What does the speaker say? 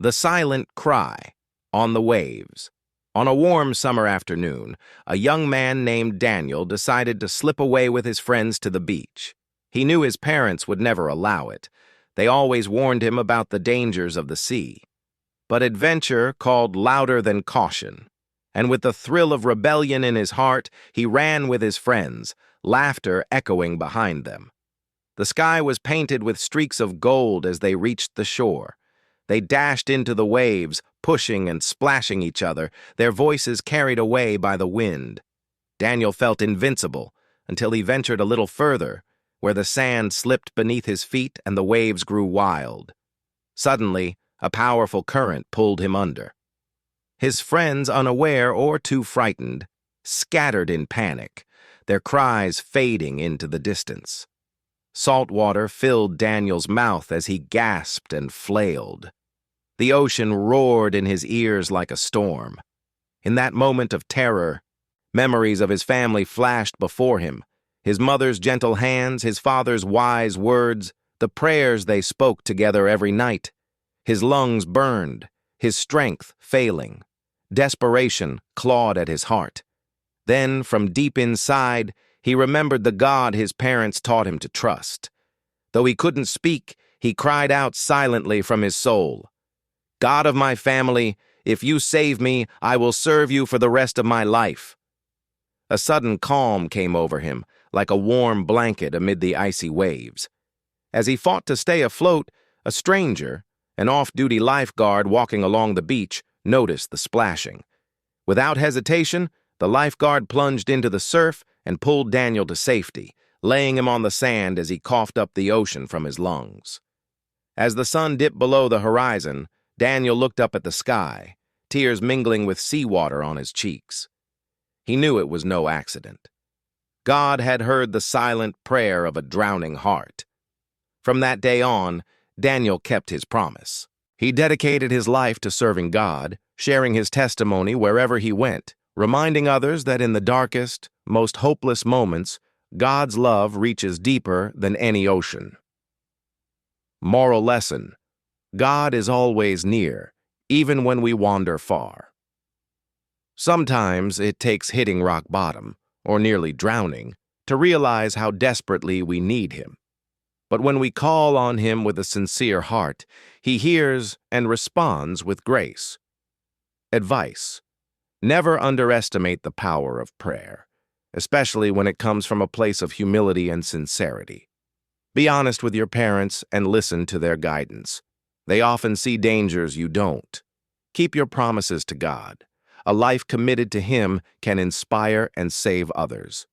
The Silent Cry, On the Waves. On a warm summer afternoon, a young man named Daniel decided to slip away with his friends to the beach. He knew his parents would never allow it. They always warned him about the dangers of the sea. But adventure called louder than caution, and with the thrill of rebellion in his heart, he ran with his friends, laughter echoing behind them. The sky was painted with streaks of gold as they reached the shore. They dashed into the waves, pushing and splashing each other, their voices carried away by the wind. Daniel felt invincible until he ventured a little further, where the sand slipped beneath his feet and the waves grew wild. Suddenly, a powerful current pulled him under. His friends, unaware or too frightened, scattered in panic, their cries fading into the distance. Salt water filled Daniel's mouth as he gasped and flailed. The ocean roared in his ears like a storm. In that moment of terror, memories of his family flashed before him, his mother's gentle hands, his father's wise words, the prayers they spoke together every night. His lungs burned, his strength failing. Desperation clawed at his heart. Then, from deep inside, he remembered the God his parents taught him to trust. Though he couldn't speak, he cried out silently from his soul, "God of my family, if you save me, I will serve you for the rest of my life." A sudden calm came over him, like a warm blanket amid the icy waves. As he fought to stay afloat, a stranger, an off-duty lifeguard walking along the beach, noticed the splashing. Without hesitation, the lifeguard plunged into the surf and pulled Daniel to safety, laying him on the sand as he coughed up the ocean from his lungs. As the sun dipped below the horizon, Daniel looked up at the sky, tears mingling with seawater on his cheeks. He knew it was no accident. God had heard the silent prayer of a drowning heart. From that day on, Daniel kept his promise. He dedicated his life to serving God, sharing his testimony wherever he went, reminding others that in the darkest, most hopeless moments, God's love reaches deeper than any ocean. Moral lesson: God is always near, even when we wander far. Sometimes it takes hitting rock bottom, or nearly drowning, to realize how desperately we need Him. But when we call on Him with a sincere heart, He hears and responds with grace. Advice: never underestimate the power of prayer, especially when it comes from a place of humility and sincerity. Be honest with your parents and listen to their guidance. They often see dangers you don't. Keep your promises to God. A life committed to Him can inspire and save others.